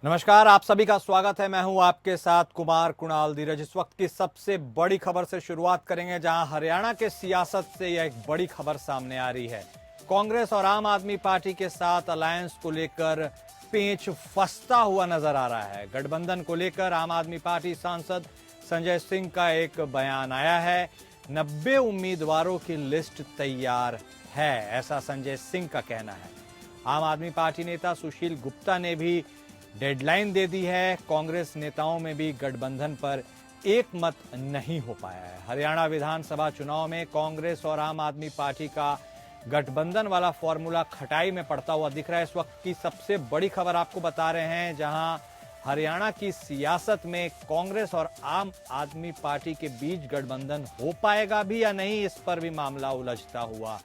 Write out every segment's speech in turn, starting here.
नमस्कार, आप सभी का स्वागत है। मैं हूं आपके साथ कुमार कुणाल धीरज। इस वक्त की सबसे बड़ी खबर से शुरुआत करेंगे, जहां हरियाणा के सियासत से यह एक बड़ी खबर सामने आ रही है। कांग्रेस और आम आदमी पार्टी के साथ अलायंस को लेकर पेंच फंसता हुआ नजर आ रहा है। गठबंधन को लेकर आम आदमी पार्टी सांसद संजय सिंह का एक बयान आया है। 90 उम्मीदवारों की लिस्ट तैयार है, ऐसा संजय सिंह का कहना है। आम आदमी पार्टी नेता सुशील गुप्ता ने भी डेडलाइन दे दी है। कांग्रेस नेताओं में भी गठबंधन पर एक मत नहीं हो पाया है। हरियाणा विधानसभा चुनाव में कांग्रेस और आम आदमी पार्टी का गठबंधन वाला फॉर्मूला खटाई में पड़ता हुआ दिख रहा है। इस वक्त की सबसे बड़ी खबर आपको बता रहे हैं, जहां हरियाणा की सियासत में कांग्रेस और आम आदमी पार्टी के बीच गठबंधन हो पाएगा भी या नहीं, इस पर भी मामला उलझता हुआ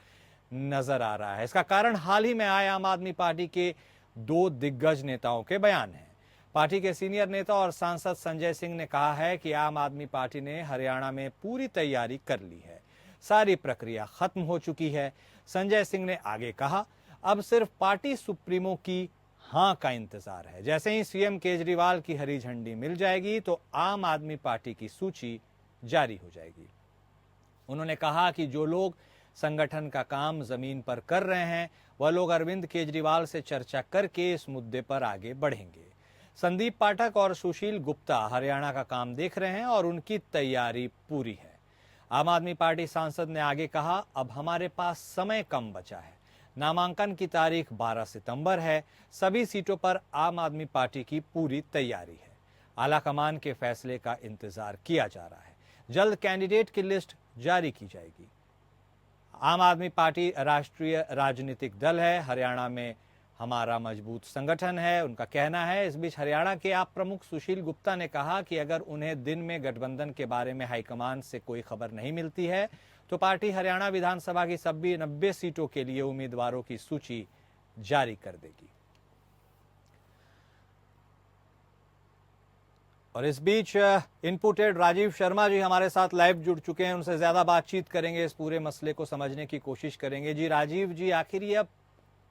नजर आ रहा है। इसका कारण हाल ही में आए आम आदमी पार्टी के दो दिग्गज नेताओं के बयान हैं। पार्टी के सीनियर नेता और सांसद संजय सिंह ने कहा है कि आम आदमी पार्टी ने हरियाणा में पूरी तैयारी कर ली है, सारी प्रक्रिया खत्म हो चुकी है। संजय सिंह ने आगे कहा, अब सिर्फ पार्टी सुप्रीमो की हां का इंतजार है। जैसे ही सीएम केजरीवाल की हरी झंडी मिल जाएगी तो आम आदमी पार्टी की सूची जारी हो जाएगी। उन्होंने कहा कि जो लोग संगठन का काम जमीन पर कर रहे हैं, वह लोग अरविंद केजरीवाल से चर्चा करके इस मुद्दे पर आगे बढ़ेंगे। संदीप पाठक और सुशील गुप्ता हरियाणा का काम देख रहे हैं और उनकी तैयारी पूरी है। आम आदमी पार्टी सांसद ने आगे कहा, अब हमारे पास समय कम बचा है। नामांकन की तारीख 12 सितंबर है। सभी सीटों पर आम आदमी पार्टी की पूरी तैयारी है। आलाकमान के फैसले का इंतजार किया जा रहा है। जल्द कैंडिडेट की लिस्ट जारी की जाएगी। आम आदमी पार्टी राष्ट्रीय राजनीतिक दल है, हरियाणा में हमारा मजबूत संगठन है, उनका कहना है। इस बीच हरियाणा के आप प्रमुख सुशील गुप्ता ने कहा कि अगर उन्हें दिन में गठबंधन के बारे में हाईकमान से कोई खबर नहीं मिलती है तो पार्टी हरियाणा विधानसभा की सभी 90 सीटों के लिए उम्मीदवारों की सूची जारी कर देगी। और इस बीच इनपुटेड राजीव शर्मा जी हमारे साथ लाइव जुड़ चुके हैं। उनसे ज्यादा बातचीत करेंगे, इस पूरे मसले को समझने की कोशिश करेंगे। जी राजीव जी, आखिर ये अब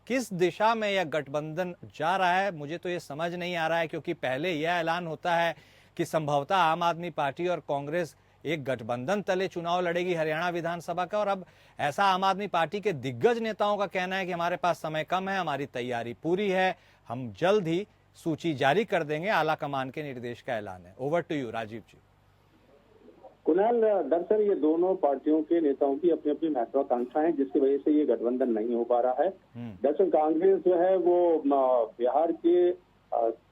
किस दिशा में यह गठबंधन जा रहा है? मुझे तो ये समझ नहीं आ रहा है, क्योंकि पहले यह ऐलान होता है कि संभवतः आम आदमी पार्टी और कांग्रेस एक गठबंधन तले चुनाव लड़ेगी हरियाणा विधानसभा का, और अब ऐसा आम आदमी पार्टी के दिग्गज नेताओं का कहना है कि हमारे पास समय कम है, हमारी तैयारी पूरी है, हम जल्द ही सूची जारी कर देंगे, आला कमान के निर्देश का ऐलान है। ओवर टू यू राजीव जी। कुणाल, दरअसल ये दोनों पार्टियों के नेताओं की अपनी अपनी महत्वाकांक्षा है, जिसकी वजह से ये गठबंधन नहीं हो पा रहा है। दरअसल कांग्रेस जो है वो बिहार के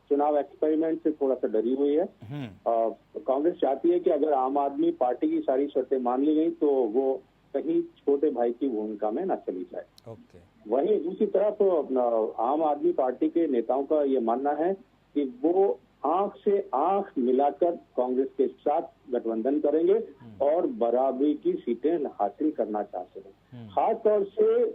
चुनाव एक्सपेरिमेंट से थोड़ा सा डरी हुई है। कांग्रेस चाहती है कि अगर आम आदमी पार्टी की सारी शर्तें मान ली गई तो वो कहीं छोटे भाई की भूमिका में न चली जाए। वहीं दूसरी तरफ आम आदमी पार्टी के नेताओं का ये मानना है कि वो आंख से आंख मिलाकर कांग्रेस के साथ गठबंधन करेंगे और बराबरी की सीटें हासिल करना चाहते हैं। खासतौर से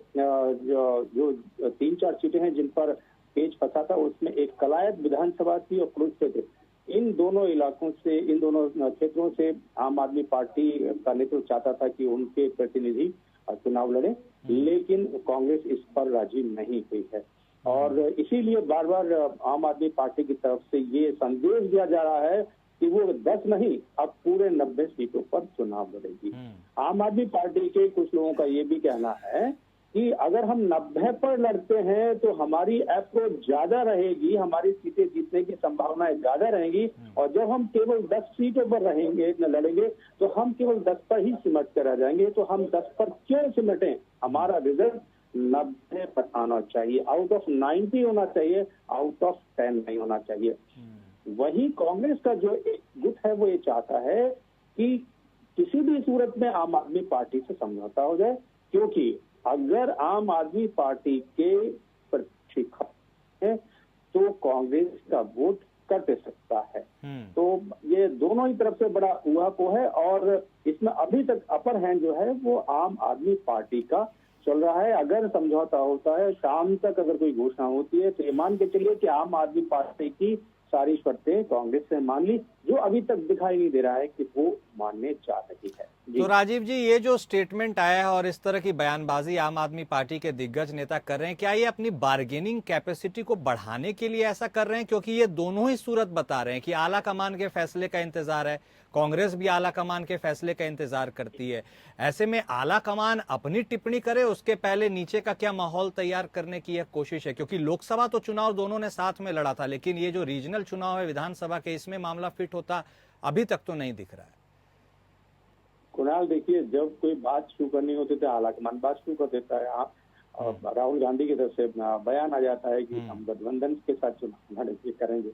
जो 3-4 सीटें हैं जिन पर पेच फंसा था, उसमें एक कलायत विधानसभा थी और कुरुक्षेत्र थे। इन दोनों इलाकों से, इन दोनों क्षेत्रों से आम आदमी पार्टी का नेतृत्व चाहता था कि उनके प्रतिनिधि चुनाव लड़े, लेकिन कांग्रेस इस पर राजी नहीं हुई है। और इसीलिए बार बार आम आदमी पार्टी की तरफ से ये संदेश दिया जा रहा है कि वो 10 नहीं, अब पूरे 90 सीटों पर चुनाव लड़ेगी। आम आदमी पार्टी के कुछ लोगों का ये भी कहना है कि अगर हम 90 पर लड़ते हैं तो हमारी अप्रोच ज्यादा रहेगी, हमारी सीटें जीतने की संभावनाएं ज्यादा रहेंगी, और जब हम केवल 10 सीटों पर लड़ेंगे तो हम केवल 10 पर ही सिमट कर रह जाएंगे। तो हम 10 पर क्यों सिमटें? हमारा रिजल्ट 90 पर आना चाहिए, आउट ऑफ 90 होना चाहिए, आउट ऑफ 10 नहीं होना चाहिए। वही कांग्रेस का जो एक गुट है वो ये चाहता है कि किसी भी सूरत में आम आदमी पार्टी से समझौता हो जाए, क्योंकि अगर आम आदमी पार्टी के प्रत्याशी है तो कांग्रेस का वोट कट सकता है। तो ये दोनों ही तरफ से बड़ा ऊहापोह है, और इसमें अभी तक अपर हैंड जो है वो आम आदमी पार्टी का चल रहा है। अगर समझौता होता है, शाम तक अगर कोई घोषणा होती है, तो ये मान के चलिए कि आम आदमी पार्टी की सारी शर्तें कांग्रेस ने मान ली, जो अभी तक दिखाई नहीं दे रहा है कि वो मानने जा रही है। तो राजीव जी, ये जो स्टेटमेंट आया है और इस तरह की बयानबाजी आम आदमी पार्टी के दिग्गज नेता कर रहे हैं, क्या ये अपनी बार्गेनिंग कैपेसिटी को बढ़ाने के लिए ऐसा कर रहे हैं? क्योंकि ये दोनों ही सूरत बता रहे हैं कि आला कमान के फैसले का इंतजार है, कांग्रेस भी आला कमान के फैसले का इंतजार करती है। ऐसे में आला कमान अपनी टिप्पणी करे उसके पहले नीचे का क्या माहौल तैयार करने की यह कोशिश है? क्योंकि लोकसभा तो चुनाव दोनों ने साथ में लड़ा था, लेकिन ये जो रीजनल चुनाव है विधानसभा के, इसमें मामला फिट होता अभी तक तो नहीं दिख रहा है। कुणाल, देखिए, जब कोई बात शुरू करनी होती है आलाकमान बात शुरू कर देता है। आप राहुल गांधी की तरफ से बयान आ जाता है कि हम गठबंधन के साथ चुनाव करेंगे,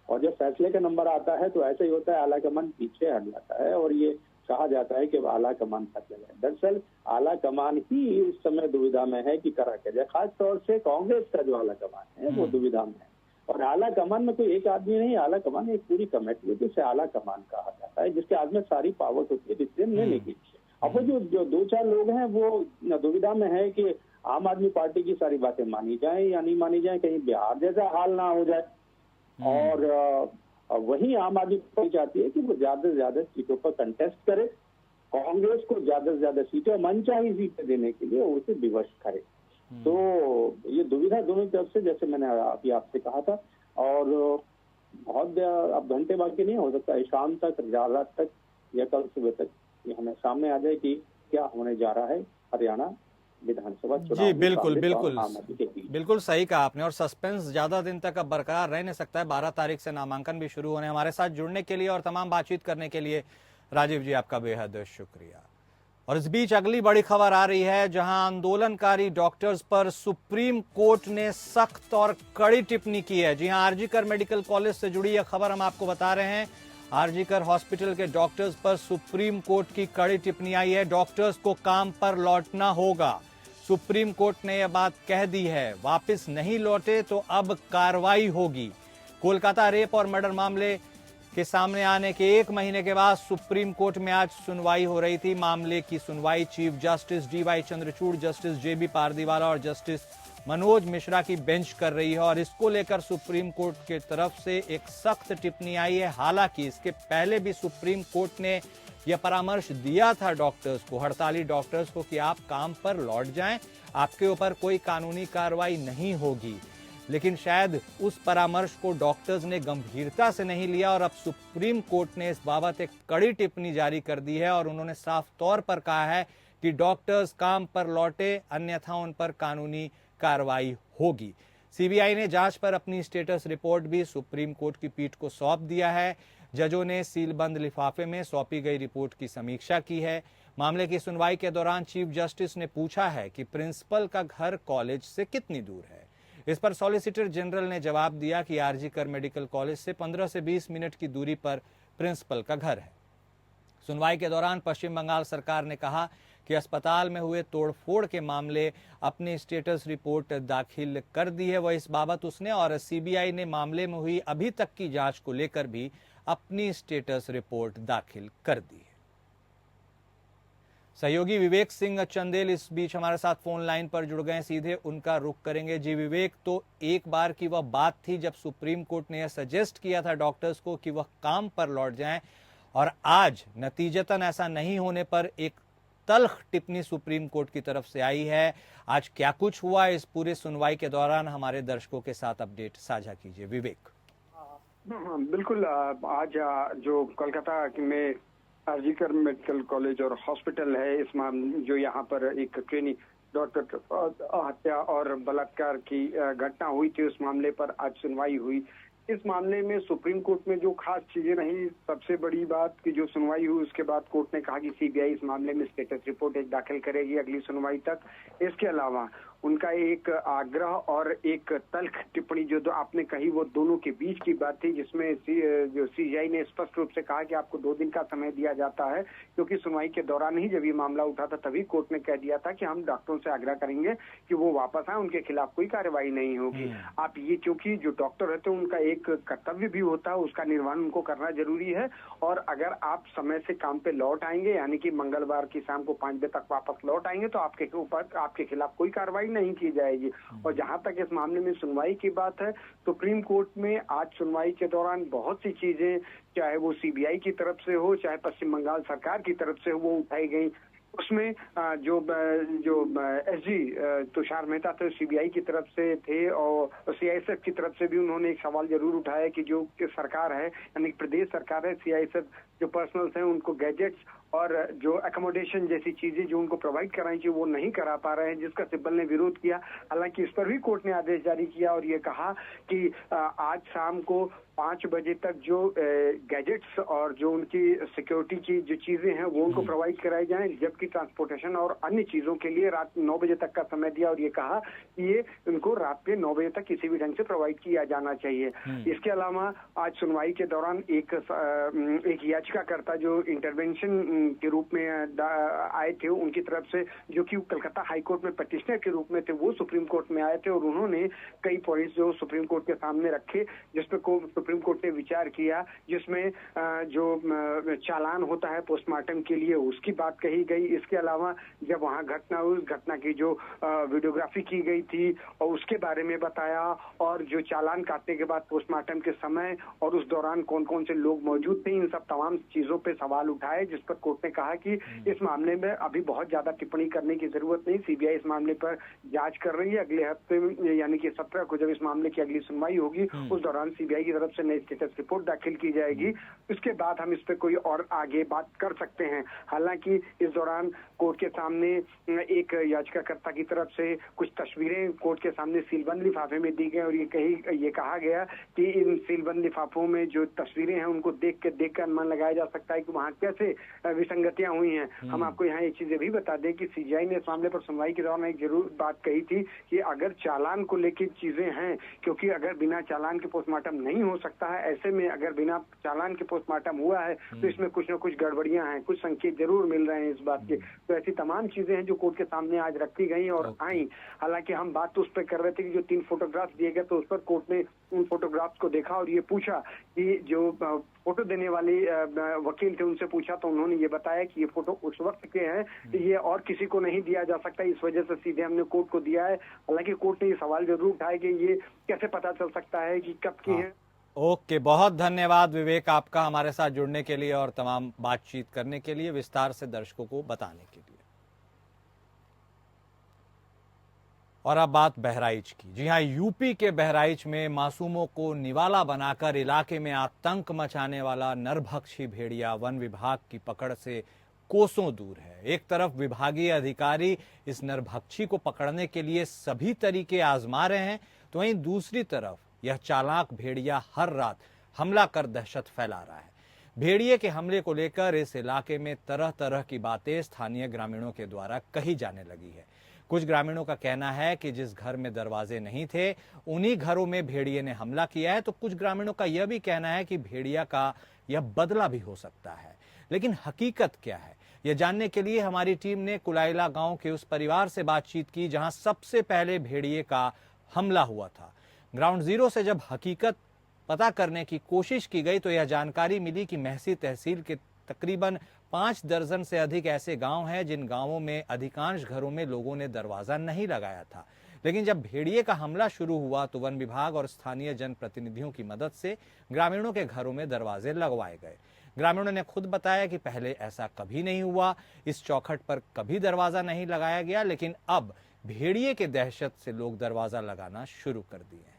और जब फैसले का नंबर आता है तो ऐसा ही होता है, आलाकमान पीछे हट जाता है और ये कहा जाता है कि आलाकमान फैसले है। दरअसल आलाकमान ही इस समय दुविधा में है कि करा क्या जाए। खास तौर से कांग्रेस का जो आलाकमान है वो दुविधा में है, और आला कमान में कोई एक आदमी नहीं, आला कमान एक पूरी कमेटी होती है, जिसे आला कमान कहा जाता है, जिसके हाथ में सारी पावर्स होती है डिसीजन लेने की। अब वो जो दो चार लोग हैं वो दुविधा में है कि आम आदमी पार्टी की सारी बातें मानी जाए या नहीं मानी जाए, कहीं बिहार जैसा हाल ना हो जाए। और वही आम आदमी पार्टी चाहती है कि वो ज्यादा से ज्यादा सीटों पर कंटेस्ट करे, कांग्रेस को ज्यादा से ज्यादा सीटें, मनचाही सीटें देने के लिए उसे विवश करे। तो ये दुविधा दोनों तरफ से, जैसे मैंने अभी आपसे कहा था, और बहुत अब घंटे बाकी नहीं, हो सकता है शाम तक, रात तक या कल सुबह तक ये हमें सामने आ जाए कि क्या होने जा रहा है हरियाणा विधानसभा चुनाव। जी बिल्कुल बिल्कुल बिल्कुल सही कहा आपने, और सस्पेंस ज्यादा दिन तक अब बरकरार रह नहीं सकता है। 12 तारीख से नामांकन भी शुरू होने। हमारे साथ जुड़ने के लिए और तमाम बातचीत करने के लिए राजीव जी आपका बेहद शुक्रिया। और इस बीच अगली बड़ी खबर आ रही है, जहां आंदोलनकारी डॉक्टर्स पर सुप्रीम कोर्ट ने सख्त और कड़ी टिप्पणी की है। जी हां, आरजीकर मेडिकल कॉलेज से जुड़ी यह खबर हम आपको बता रहे हैं। आरजीकर हॉस्पिटल के डॉक्टर्स पर सुप्रीम कोर्ट की कड़ी टिप्पणी आई है। डॉक्टर्स को काम पर लौटना होगा। सुप्रीम कोर्ट ने यह बात कह दी है, वापस नहीं लौटे तो अब कार्रवाई होगी। कोलकाता रेप और मर्डर मामले के सामने आने के 1 महीने के बाद सुप्रीम कोर्ट में आज सुनवाई हो रही थी। मामले की सुनवाई chief justice DY Chandrachud, justice JB Pardiwala और जस्टिस मनोज मिश्रा की बेंच कर रही है, और इसको लेकर सुप्रीम कोर्ट की तरफ से एक सख्त टिप्पणी आई है। हालांकि इसके पहले भी सुप्रीम कोर्ट ने यह परामर्श दिया था डॉक्टर्स को, हड़ताली डॉक्टर्स को, कि आप काम पर लौट जाएं, आपके ऊपर कोई कानूनी कार्रवाई नहीं होगी। लेकिन शायद उस परामर्श को डॉक्टर्स ने गंभीरता से नहीं लिया, और अब सुप्रीम कोर्ट ने इस बाबत एक कड़ी टिप्पणी जारी कर दी है, और उन्होंने साफ तौर पर कहा है कि डॉक्टर्स काम पर लौटे, अन्यथा उन पर कानूनी कार्रवाई होगी। सीबीआई ने जांच पर अपनी स्टेटस रिपोर्ट भी सुप्रीम कोर्ट की पीठ को सौंप दिया है। जजों ने सीलबंद लिफाफे में सौंपी गई रिपोर्ट की समीक्षा की है। मामले की सुनवाई के दौरान चीफ जस्टिस ने पूछा है कि प्रिंसिपल का घर कॉलेज से कितनी दूर है। इस पर सॉलिसिटर जनरल ने जवाब दिया कि आरजीकर मेडिकल कॉलेज से 15 से 20 मिनट की दूरी पर प्रिंसिपल का घर है। सुनवाई के दौरान पश्चिम बंगाल सरकार ने कहा कि अस्पताल में हुए तोड़फोड़ के मामले अपनी स्टेटस रिपोर्ट दाखिल कर दी है। वह इस बाबत उसने और सीबीआई ने मामले में हुई अभी तक की जांच को लेकर भी अपनी स्टेटस रिपोर्ट दाखिल कर दी है। सहयोगी विवेक सिंह चंदेल इस बीच हमारे साथ फोन लाइन पर जुड़ गए, सीधे उनका रुख करेंगे। जी विवेक, तो एक बार की वह बात थी जब सुप्रीम कोर्ट ने यह सजेस्ट किया था डॉक्टर्स को कि वह काम पर लौट जाएं, और आज नतीजतन ऐसा नहीं होने पर एक तल्ख टिप्पणी सुप्रीम कोर्ट की तरफ से आई है। आज क्या कुछ हुआ इस पूरे सुनवाई के दौरान, हमारे दर्शकों के साथ अपडेट साझा कीजिए विवेक। बिल्कुल, आज जो कोलकाता में आरजीकर मेडिकल कॉलेज और हॉस्पिटल है, इस मामले जो यहाँ पर एक ट्रेनी डॉक्टर हत्या और बलात्कार की घटना हुई थी, उस मामले पर आज सुनवाई हुई। इस मामले में सुप्रीम कोर्ट में जो खास चीजें रही, सबसे बड़ी बात कि जो सुनवाई हुई उसके बाद कोर्ट ने कहा कि सीबीआई इस मामले में स्टेटस रिपोर्ट एक दाखिल करेगी अगली सुनवाई तक। इसके अलावा उनका एक आग्रह और एक तल्ख टिप्पणी जो आपने कही, वो दोनों के बीच की बात थी, जिसमें जो सीबीआई ने स्पष्ट रूप से कहा कि आपको 2 दिन का समय दिया जाता है, क्योंकि सुनवाई के दौरान ही जब ये मामला उठा था तभी कोर्ट ने कह दिया था कि हम डॉक्टरों से आग्रह करेंगे कि वो वापस आए, उनके खिलाफ कोई कार्रवाई नहीं होगी। आप ये, क्योंकि जो डॉक्टर रहते हैं उनका एक कर्तव्य भी होता है, उसका निर्वहन उनको करना जरूरी है, और अगर आप समय से काम पे लौट आएंगे, यानी कि मंगलवार की शाम को 5 बजे तक वापस लौट आएंगे, तो आपके ऊपर, आपके खिलाफ कोई कार्रवाई सुनवाई नहीं की जाएगी। और जहां तक इस मामले में सुनवाई की बात है, सुप्रीम कोर्ट में आज सुनवाई के दौरान बहुत सी चीजें, चाहे वो सीबीआई की तरफ से हो, चाहे पश्चिम बंगाल सरकार की तरफ से हो, वो उठाई गई। उसमें जो एसजी तुषार मेहता थे, सीबीआई की तरफ से थे, और सीआईएसएफ की तरफ से भी उन्होंने एक सवाल जरूर उठाया कि जो सरकार है, यानी प्रदेश सरकार है, सीआईएसएफ जो पर्सनल्स हैं उनको गैजेट्स और जो अकोमोडेशन जैसी चीजें जो उनको प्रोवाइड कराई चाहिए वो नहीं करा पा रहे हैं, जिसका सिब्बल ने विरोध किया। हालांकि इस पर भी कोर्ट ने आदेश जारी किया और ये कहा कि आज शाम को 5 बजे तक जो गैजेट्स और जो उनकी सिक्योरिटी की जो चीजें हैं वो उनको प्रोवाइड कराई जाएं, जबकि ट्रांसपोर्टेशन और अन्य चीजों के लिए रात 9 बजे तक का समय दिया और ये कहा कि ये उनको रात के 9 बजे तक किसी भी ढंग से प्रोवाइड किया जाना चाहिए। इसके अलावा आज सुनवाई के दौरान एक याचिकाकर्ता जो इंटरवेंशन के रूप में आए थे उनकी तरफ से, जो कि कलकत्ता हाईकोर्ट में पिटिशनर के रूप में थे, वो सुप्रीम कोर्ट में आए थे और उन्होंने कई पॉइंट्स जो सुप्रीम कोर्ट के सामने रखे, जिसपे सुप्रीम कोर्ट ने विचार किया, जिसमें जो चालान होता है पोस्टमार्टम के लिए उसकी बात कही गई। इसके अलावा जब वहां घटना हुई, घटना की जो वीडियोग्राफी की गई थी और उसके बारे में बताया, और जो चालान काटने के बाद पोस्टमार्टम के समय और उस दौरान कौन कौन से लोग मौजूद थे, इन सब तमाम चीजों पे सवाल उठाए, जिस पर कोर्ट ने कहा कि इस मामले में अभी बहुत ज्यादा टिप्पणी करने की जरूरत नहीं, सीबीआई इस मामले पर जांच कर रही है। अगले हफ्ते में यानी कि 17 को जब इस मामले की अगली सुनवाई होगी, उस दौरान सीबीआई की तरफ से नई स्टेटस रिपोर्ट दाखिल की जाएगी। उसके बाद हम इस पे कोई और आगे बात कर सकते हैं। हालांकि इस दौरान कोर्ट के सामने एक याचिकाकर्ता की तरफ से कुछ तस्वीरें कोर्ट के सामने सीलबंद लिफाफे में दी गई और ये कहा गया कि इन सीलबंद लिफाफों में जो तस्वीरें हैं उनको देख कर अनुमान लगाया जा सकता है कि वहां कैसे विसंगतियां हुई हैं। हम आपको यहाँ एक चीज भी बता दें कि सीबीआई ने इस मामले पर सुनवाई के दौरान एक जरूर बात कही थी कि अगर चालान को लेकर चीजें हैं, क्योंकि अगर बिना चालान के पोस्टमार्टम नहीं हो सकता है, ऐसे में अगर बिना चालान के पोस्टमार्टम हुआ है तो इसमें कुछ न कुछ गड़बड़ियां हैं, कुछ संकेत जरूर मिल रहे हैं इस बात के। तो ऐसी तमाम चीजें हैं जो कोर्ट के सामने आज रखी गई और आई। हालांकि हम बात तो उस पर कर रहे थे कि जो 3 फोटोग्राफ्स दिए गए, तो उस पर कोर्ट ने उन फोटोग्राफ्स को देखा और ये पूछा कि जो फोटो देने वाले वकील थे उनसे पूछा, तो उन्होंने ये बताया कि ये फोटो उस वक्त के हैं, ये और किसी को नहीं दिया जा सकता, इस वजह से सीधे हमने कोर्ट को दिया है। हालांकि कोर्ट ने ये सवाल जरूर उठाया कि ये कैसे पता चल सकता है कि कब की है। ओके, बहुत धन्यवाद विवेक आपका हमारे साथ जुड़ने के लिए और तमाम बातचीत करने के लिए, विस्तार से दर्शकों को बताने के लिए। और अब बात बहराइच की। जी हां, यूपी के बहराइच में मासूमों को निवाला बनाकर इलाके में आतंक मचाने वाला नरभक्षी भेड़िया वन विभाग की पकड़ से कोसों दूर है। एक तरफ विभागीय अधिकारी इस नरभक्षी को पकड़ने के लिए सभी तरीके आजमा रहे हैं, तो वहीं दूसरी तरफ यह चालाक भेड़िया हर रात हमला कर दहशत फैला रहा है। भेड़िए के हमले को लेकर इस इलाके में तरह तरह की बातें स्थानीय ग्रामीणों के द्वारा कही जाने लगी है। कुछ ग्रामीणों का कहना है कि जिस घर में दरवाजे नहीं थे उन्हीं घरों में भेड़िए ने हमला किया है, तो कुछ ग्रामीणों का यह भी कहना है कि भेड़िया का यह बदला भी हो सकता है। लेकिन हकीकत क्या है, यह जानने के लिए हमारी टीम ने कुलाइला गांव के उस परिवार से बातचीत की जहां सबसे पहले भेड़िए का हमला हुआ था। ग्राउंड जीरो से जब हकीकत पता करने की कोशिश की गई तो यह जानकारी मिली कि महसी तहसील के तकरीबन 5 दर्जन से अधिक ऐसे गांव हैं जिन गांवों में अधिकांश घरों में लोगों ने दरवाजा नहीं लगाया था। लेकिन जब भेड़िए का हमला शुरू हुआ तो वन विभाग और स्थानीय जनप्रतिनिधियों की मदद से ग्रामीणों के घरों में दरवाजे लगवाए गए। ग्रामीणों ने खुद बताया कि पहले ऐसा कभी नहीं हुआ, इस चौखट पर कभी दरवाजा नहीं लगाया गया, लेकिन अब भेड़िए के दहशत से लोग दरवाजा लगाना शुरू कर दिए हैं।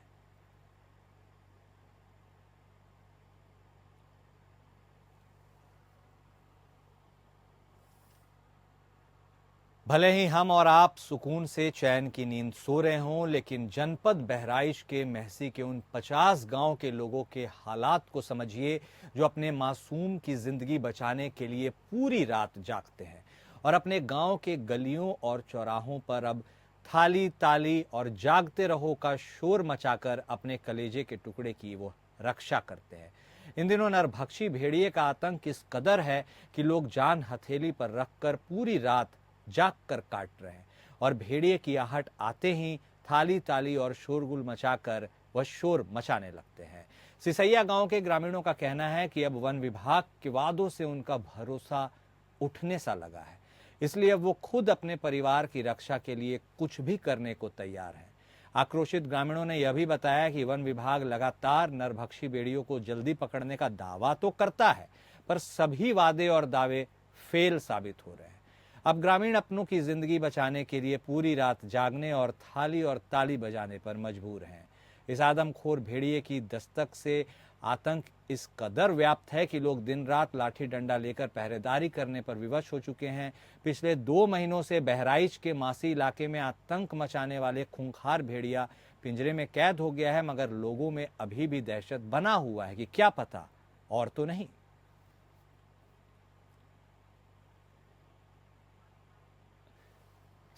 भले ही हम और आप सुकून से चैन की नींद सो रहे हों, लेकिन जनपद बहराइच के महसी के उन 50 गांव के लोगों के हालात को समझिए जो अपने मासूम की जिंदगी बचाने के लिए पूरी रात जागते हैं और अपने गांव के गलियों और चौराहों पर अब थाली ताली और जागते रहो का शोर मचाकर अपने कलेजे के टुकड़े की वो रक्षा करते हैं। इन दिनों नरभक्षी भेड़िए का आतंक इस कदर है कि लोग जान हथेली पर रखकर पूरी रात जाग कर काट रहे हैं और भेड़िए की आहट आते ही थाली ताली और शोरगुल मचाकर वह शोर मचाने लगते हैं। सिसैया गांव के ग्रामीणों का कहना है कि अब वन विभाग के वादों से उनका भरोसा उठने सा लगा है। इसलिए वो खुद अपने परिवार की रक्षा के लिए कुछ भी करने को तैयार हैं। आक्रोशित ग्रामीणों ने यह भी बताया कि वन विभाग लगातार नरभक्षी भेड़ियों को जल्दी पकड़ने का दावा तो करता है, पर सभी वादे और दावे फेल साबित हो रहे हैं। अब ग्रामीण अपनों की जिंदगी बचाने के लिए पूरी रात जागने और थाली और ताली बजाने पर मजबूर हैं। इस आदमखोर भेड़िए की दस्तक से आतंक इस कदर व्याप्त है कि लोग दिन रात लाठी डंडा लेकर पहरेदारी करने पर विवश हो चुके हैं। पिछले 2 महीनों से बहराइच के मासी इलाके में आतंक मचाने वाले खूंखार भेड़िया पिंजरे में कैद हो गया है, मगर लोगों में अभी भी दहशत बना हुआ है कि क्या पता और तो नहीं।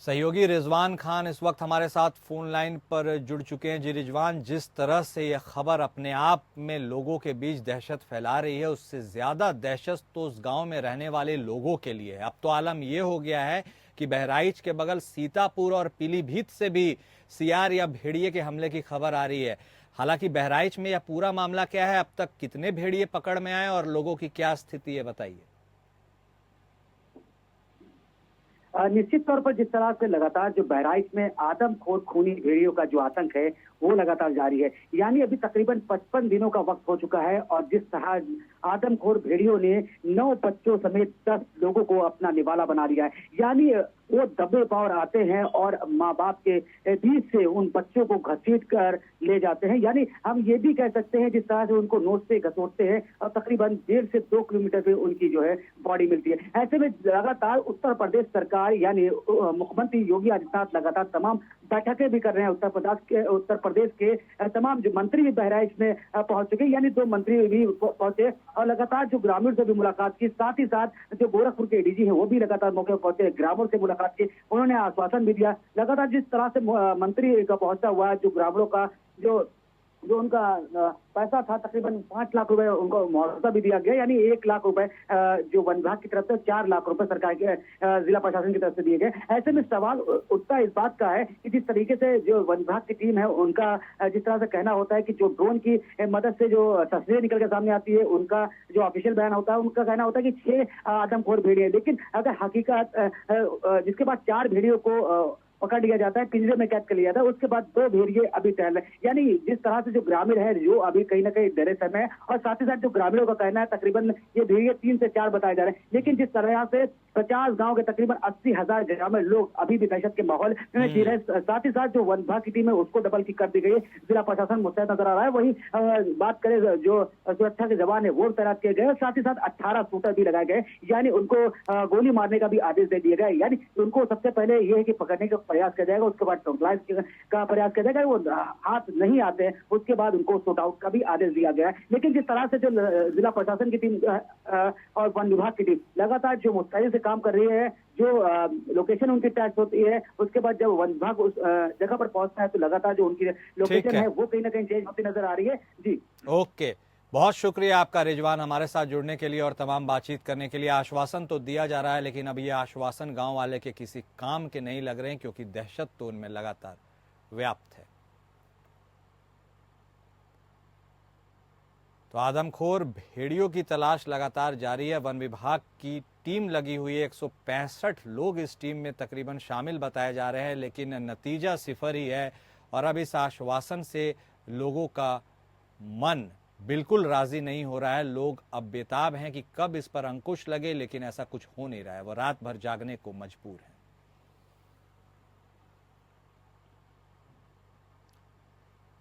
सहयोगी रिजवान खान इस वक्त हमारे साथ फोन लाइन पर जुड़ चुके हैं। जी रिजवान, जिस तरह से यह खबर अपने आप में लोगों के बीच दहशत फैला रही है, उससे ज्यादा दहशत तो उस गांव में रहने वाले लोगों के लिए है। अब तो आलम यह हो गया है कि बहराइच के बगल सीतापुर और पीलीभीत से भी सियार या भेड़िए के हमले की खबर आ रही है। हालांकि बहराइच में यह पूरा मामला क्या है, अब तक कितने भेड़िए पकड़ में आए और लोगों की क्या स्थिति है, बताइए। निश्चित तौर पर जिस तरह से लगातार जो बहराइच में आदमखोर खूनी भेड़ियों का जो आतंक है वो लगातार जारी है, यानी अभी तकरीबन 55 दिनों का वक्त हो चुका है और जिस तरह आदमखोर भेड़ियों ने 9 बच्चों समेत 10 लोगों को अपना निवाला बना लिया है, यानी वो दबे पावर आते हैं और माँ बाप के बीच से उन बच्चों को घसीट कर ले जाते हैं। यानी हम ये भी कह सकते हैं जिस तरह से उनको नोचते घसोटते हैं और तकरीबन 1.5 से 2 किलोमीटर पे उनकी जो है बॉडी मिलती है। ऐसे में लगातार उत्तर प्रदेश सरकार यानी मुख्यमंत्री योगी आदित्यनाथ लगातार तमाम बैठकें भी कर रहे हैं। उत्तर प्रदेश के तमाम जो मंत्री भी बहराइच में पहुंच चुके, यानी 2 मंत्री भी पहुंचे और लगातार जो ग्रामीण से भी मुलाकात की, साथ ही साथ जो गोरखपुर के एडीजी हैं वो भी लगातार मौके पर पहुंचे, ग्रामीणों से मुलाकात की, उन्होंने आश्वासन भी दिया। लगातार जिस तरह से मंत्री का पहुंचा हुआ जो ग्रामीणों का जो उनका पैसा था तकरीबन 5 लाख रुपए उनको मुआवजा भी दिया गया, यानी 1 लाख रुपए जो वन विभाग की तरफ से 4 लाख रुपए सरकार के जिला प्रशासन की तरफ से दिए गए। ऐसे में सवाल उठता इस बात का है कि जिस तरीके से जो वन विभाग की टीम है उनका जिस तरह से कहना होता है कि जो ड्रोन की मदद से जो तस्वीरें निकल के सामने आती है, उनका जो ऑफिशियल बयान होता है उनका कहना होता है कि 6 आदमखोर भेड़िए, लेकिन अगर हकीकत जिसके बाद 4 भेड़ियों को पकड़ लिया जाता है, पिंजरे में कैद कर लिया जाता है, उसके बाद 2 भेड़िए अभी टहल रहे, यानी जिस तरह से जो ग्रामीण है जो अभी कहीं ना कहीं डरे समय है और साथ ही साथ जो ग्रामीणों का कहना है तकरीबन ये भेड़िए 3 से 4 बताए जा रहे हैं, लेकिन जिस तरह से 50 गांव के तकरीबन 80,000 ग्रामीण लोग अभी भी दहशत के माहौल में जी रहे। साथ ही साथ जो वन विभाग की टीम है उसको डबल की कर दी गई है, जिला प्रशासन मुस्तैद नजर आ रहा है। वही बात करें जो सुरक्षा के जवान है वो तैनात किए गए और साथ ही साथ 18 शूटर भी लगाए गए, यानी उनको गोली मारने का भी आदेश दे दिया गया, यानी उनको सबसे पहले ये है कि पकड़ने का प्रयास किया जाएगा, उसके बाद ट्रंकलाइज का प्रयास किया जाएगा, वो हाथ नहीं आते हैं उसके बाद उनको शूट आउट का भी आदेश दिया गया है। लेकिन जिस तरह से जो जिला प्रशासन की टीम और वन विभाग की टीम लगातार जो मुस्तैदी से काम कर रही है, जो लोकेशन उनकी टैच होती है, उसके बाद जब वन विभाग उस जगह पर पहुंचता है तो लगातार जो उनकी लोकेशन है वो कहीं ना कहीं चेंज होती नजर आ रही है। जी ओके, बहुत शुक्रिया आपका रिजवान, हमारे साथ जुड़ने के लिए और तमाम बातचीत करने के लिए। आश्वासन तो दिया जा रहा है, लेकिन अब ये आश्वासन गांव वाले के किसी काम के नहीं लग रहे हैं, क्योंकि दहशत तो उनमें लगातार व्याप्त है। तो आदमखोर भेड़ियों की तलाश लगातार जारी है। वन विभाग की टीम लगी हुई है, 165 लोग इस टीम में तकरीबन शामिल बताए जा रहे हैं, लेकिन नतीजा सिफर ही है। और अब इस आश्वासन से लोगों का मन बिल्कुल राजी नहीं हो रहा है। लोग अब बेताब हैं कि कब इस पर अंकुश लगे, लेकिन ऐसा कुछ हो नहीं रहा है। वो रात भर जागने को मजबूर हैं।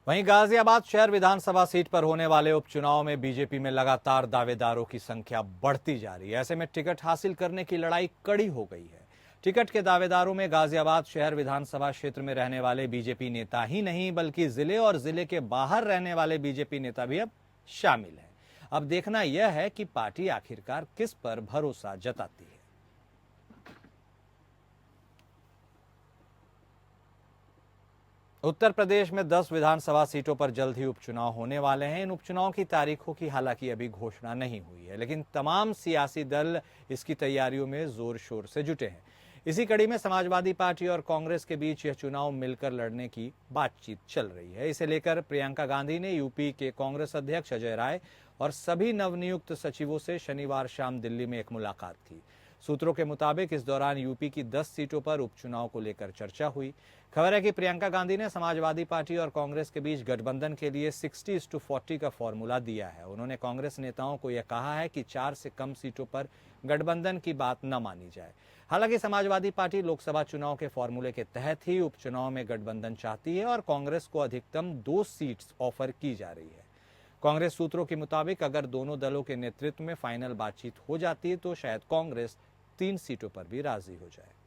वहीं गाजियाबाद शहर विधानसभा सीट पर होने वाले उपचुनाव में बीजेपी में लगातार दावेदारों की संख्या बढ़ती जा रही है। ऐसे में टिकट हासिल करने की लड़ाई कड़ी हो गई है। टिकट के दावेदारों में गाजियाबाद शहर विधानसभा क्षेत्र में रहने वाले बीजेपी नेता ही नहीं, बल्कि जिले और जिले के बाहर रहने वाले बीजेपी नेता भी अब शामिल हैं। अब देखना यह है कि पार्टी आखिरकार किस पर भरोसा जताती है। उत्तर प्रदेश में 10 विधानसभा सीटों पर जल्द ही उपचुनाव होने वाले हैं। इन उपचुनाव की तारीखों की हालांकि अभी घोषणा नहीं हुई है, लेकिन तमाम सियासी दल इसकी तैयारियों में जोर शोर से जुटे हैं। इसी कड़ी में समाजवादी पार्टी और कांग्रेस के बीच यह चुनाव मिलकर लड़ने की बातचीत चल रही है। इसे लेकर प्रियंका गांधी ने यूपी के कांग्रेस अध्यक्ष अजय राय और सभी नवनियुक्त सचिवों से शनिवार शाम दिल्ली में एक मुलाकात की। सूत्रों के मुताबिक इस दौरान यूपी की 10 सीटों पर उपचुनाव को लेकर चर्चा हुई। खबर है कि प्रियंका गांधी ने समाजवादी पार्टी और कांग्रेस के बीच गठबंधन के लिए 60:40 का फॉर्मूला दिया है। उन्होंने कांग्रेस नेताओं को यह कहा है कि 4 से कम सीटों पर गठबंधन की बात न मानी जाए। हालांकि समाजवादी पार्टी लोकसभा चुनाव के फॉर्मूले के तहत ही उपचुनाव में गठबंधन चाहती है और कांग्रेस को अधिकतम 2 सीट्स ऑफर की जा रही है। कांग्रेस सूत्रों के मुताबिक अगर दोनों दलों के नेतृत्व में फाइनल बातचीत हो जाती है तो शायद कांग्रेस 3 सीटों पर भी राजी हो जाए।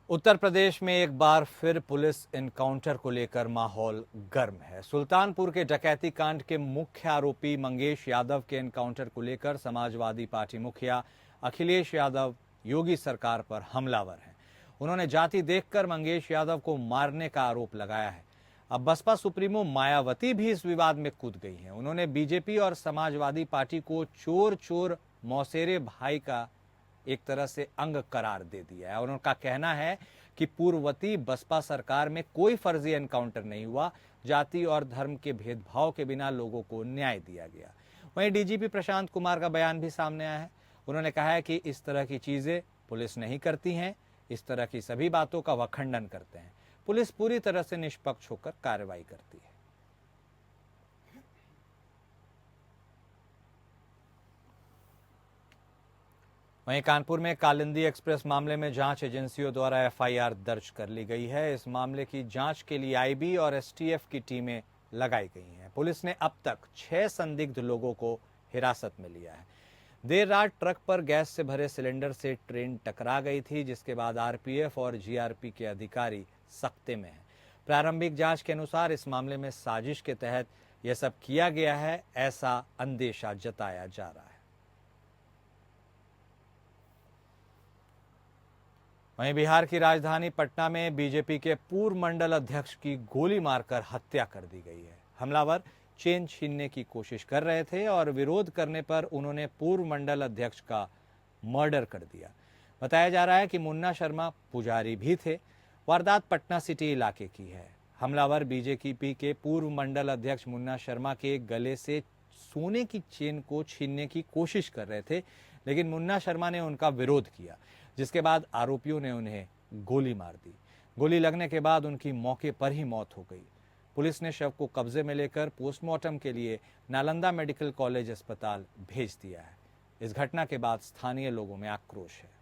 उत्तर प्रदेश में एक बार फिर पुलिस एनकाउंटर को लेकर माहौल गर्म है। सुल्तानपुर के डकैती कांड के मुख्य आरोपी मंगेश यादव के एनकाउंटर को लेकर समाजवादी पार्टी मुखिया अखिलेश यादव योगी सरकार पर हमलावर हैं। उन्होंने जाति देखकर मंगेश यादव को मारने का आरोप लगाया है। अब बसपा सुप्रीमो मायावती भी इस विवाद में कूद गई हैं। उन्होंने बीजेपी और समाजवादी पार्टी को चोर चोर मौसेरे भाई का एक तरह से अंग करार दे दिया है और उनका कहना है कि पूर्ववती बसपा सरकार में कोई फर्जी एनकाउंटर नहीं हुआ, जाति और धर्म के भेदभाव के बिना लोगों को न्याय दिया गया। वहीं डीजीपी प्रशांत कुमार का बयान भी सामने आया है। उन्होंने कहा है कि इस तरह की चीजें पुलिस नहीं करती हैं, इस तरह की सभी बातों का वह खंडन करते हैं। पुलिस पूरी तरह से निष्पक्ष होकर कार्रवाई करती है। वहीं कानपुर में कालिंदी एक्सप्रेस मामले में जांच एजेंसियों द्वारा एफआईआर दर्ज कर ली गई है। इस मामले की जांच के लिए आईबी और एसटीएफ की टीमें लगाई गई हैं। पुलिस ने अब तक 6 संदिग्ध लोगों को हिरासत में लिया है। देर रात ट्रक पर गैस से भरे सिलेंडर से ट्रेन टकरा गई थी, जिसके बाद आरपीएफ और जीआरपी के अधिकारी सख्ते में हैं। प्रारंभिक जांच के अनुसार इस मामले में साजिश के तहत यह सब किया गया है, ऐसा अंदेशा जताया जा रहा है। वहीं बिहार की राजधानी पटना में बीजेपी के पूर्व मंडल अध्यक्ष की गोली मारकर हत्या कर दी गई है। हमलावर चेन छीनने की कोशिश कर रहे थे और विरोध करने पर उन्होंने पूर्व मंडल अध्यक्ष का मर्डर कर दिया। बताया जा रहा है कि मुन्ना शर्मा पुजारी भी थे। वारदात पटना सिटी इलाके की है। हमलावर बीजेपी के पूर्व मंडल अध्यक्ष मुन्ना शर्मा के गले से सोने की चेन को छीनने की कोशिश कर रहे थे, लेकिन मुन्ना शर्मा ने उनका विरोध किया, जिसके बाद आरोपियों ने उन्हें गोली मार दी। गोली लगने के बाद उनकी मौके पर ही मौत हो गई। पुलिस ने शव को कब्जे में लेकर पोस्टमार्टम के लिए नालंदा मेडिकल कॉलेज अस्पताल भेज दिया है। इस घटना के बाद स्थानीय लोगों में आक्रोश है।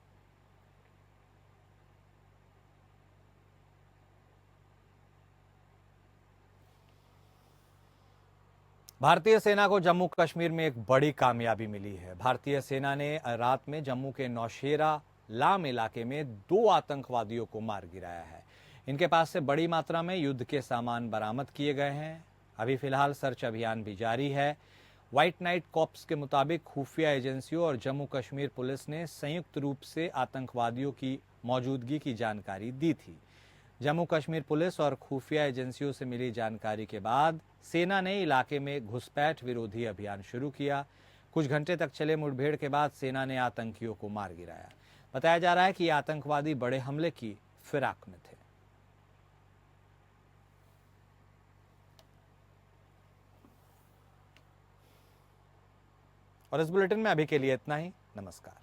भारतीय सेना को जम्मू कश्मीर में एक बड़ी कामयाबी मिली है। भारतीय सेना ने रात में जम्मू के नौशेरा लाम इलाके में 2 आतंकवादियों को मार गिराया है। इनके पास से बड़ी मात्रा में युद्ध के सामान बरामद किए गए हैं। अभी फिलहाल सर्च अभियान भी जारी है। व्हाइट नाइट कॉर्प्स के मुताबिक खुफिया एजेंसियों और जम्मू कश्मीर पुलिस ने संयुक्त रूप से आतंकवादियों की मौजूदगी की जानकारी दी थी। जम्मू कश्मीर पुलिस और खुफिया एजेंसियों से मिली जानकारी के बाद सेना ने इलाके में घुसपैठ विरोधी अभियान शुरू किया। कुछ घंटे तक चले मुठभेड़ के बाद सेना ने आतंकियों को मार गिराया। बताया जा रहा है कि आतंकवादी बड़े हमले की फिराक में थे। और इस बुलेटिन में अभी के लिए इतना ही। नमस्कार।